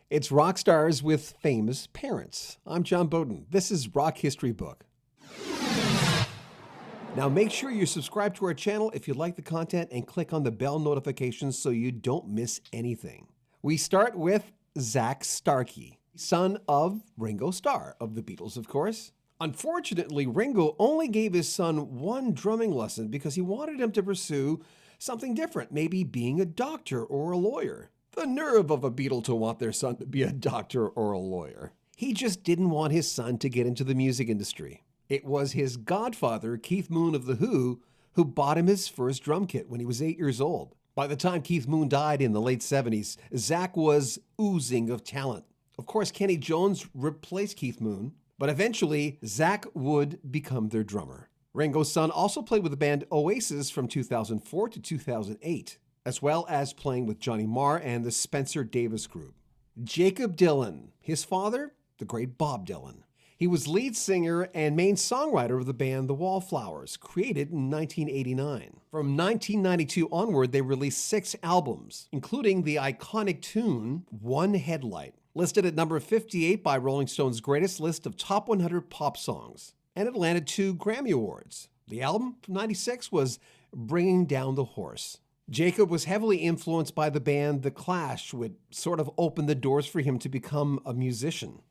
It's rock stars with famous parents. I'm John Beaudin. This is Rock History Book. Now make sure you subscribe to our channel if you like the content and click on the bell notifications so you don't miss anything. We start with Zack Starkey, son of Ringo Starr of the Beatles, of course. Unfortunately, Ringo only gave his son one drumming lesson because he wanted him to pursue something different, maybe being a doctor or a lawyer. The nerve of a Beatle to want their son to be a doctor or a lawyer. He just didn't want his son to get into the music industry. It was his godfather, Keith Moon of The Who bought him his first drum kit when he was 8 years old. By the time Keith Moon died in the late 70s, Zack was oozing of talent. Of course, Kenny Jones replaced Keith Moon, but eventually Zack would become their drummer. Ringo's son also played with the band Oasis from 2004 to 2008. As well as playing with Johnny Marr and the Spencer Davis Group. Jakob Dylan, his father, the great Bob Dylan. He was lead singer and main songwriter of the band The Wallflowers, created in 1989. From 1992 onward, they released 6 albums, including the iconic tune, One Headlight, listed at number 58 by Rolling Stone's greatest list of top 100 pop songs. And it landed 2 Grammy Awards. The album from 96 was Bringing Down the Horse. Jacob was heavily influenced by the band The Clash, which sort of opened the doors for him to become a musician.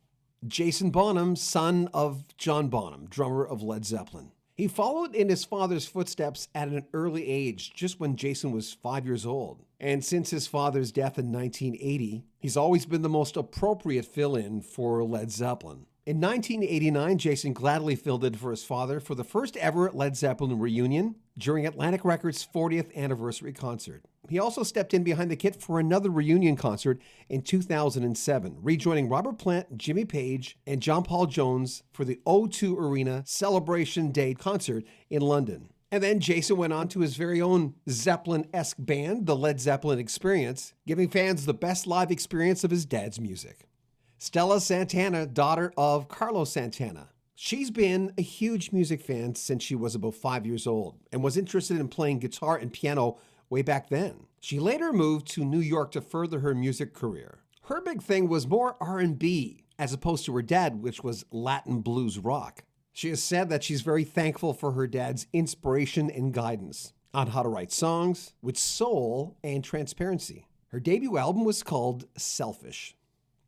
Jason Bonham, son of John Bonham, drummer of Led Zeppelin. He followed in his father's footsteps at an early age, just when Jason was 5 years old. And since his father's death in 1980, he's always been the most appropriate fill-in for Led Zeppelin. In 1989, Jason gladly filled in for his father for the first ever Led Zeppelin reunion during Atlantic Records' 40th anniversary concert. He also stepped in behind the kit for another reunion concert in 2007, rejoining Robert Plant, Jimmy Page, and John Paul Jones for the O2 Arena Celebration Day concert in London. And then Jason went on to his very own Zeppelin-esque band, the Led Zeppelin Experience, giving fans the best live experience of his dad's music. Stella Santana, daughter of Carlos Santana. She's been a huge music fan since she was about 5 years old and was interested in playing guitar and piano way back then. She later moved to New York to further her music career. Her big thing was more R&B as opposed to her dad, which was Latin blues rock. She has said that she's very thankful for her dad's inspiration and guidance on how to write songs with soul and transparency. Her debut album was called Selfish.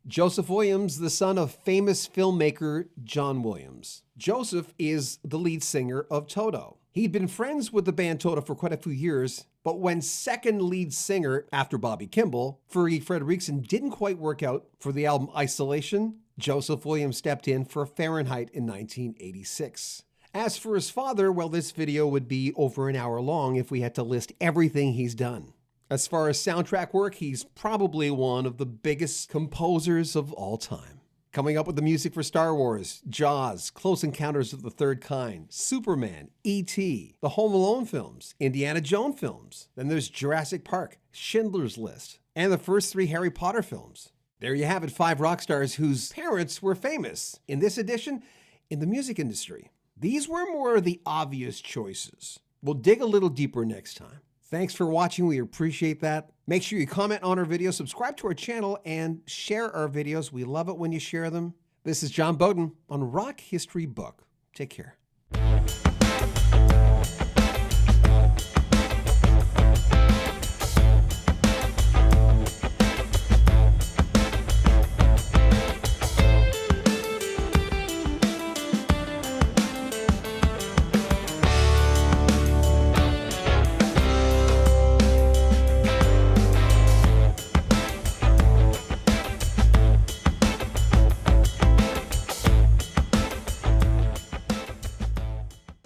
Joseph Williams, the son of famous filmmaker John Williams. Joseph is the lead singer of Toto. He'd been friends with the band Toto for quite a few years, but when second lead singer after Bobby Kimball, Fergie Frederiksen, didn't quite work out for the album Isolation, Joseph Williams stepped in for Fahrenheit in 1986. As for his father, well, this video would be over an hour long if we had to list everything he's done. As far as soundtrack work, he's probably one of the biggest composers of all time. Coming up with the music for Star Wars, Jaws, Close Encounters of the Third Kind, Superman, E.T., the Home Alone films, Indiana Jones films. Then there's Jurassic Park, Schindler's List, and the first 3 Harry Potter films. There you have it, 5 rock stars whose parents were famous. In this edition, in the music industry. These were more the obvious choices. We'll dig a little deeper next time. Thanks for watching. We appreciate that. Make sure you comment on our videos, subscribe to our channel, and share our videos. We love it when you share them. This is John Beaudin on Rock History Book. Take care.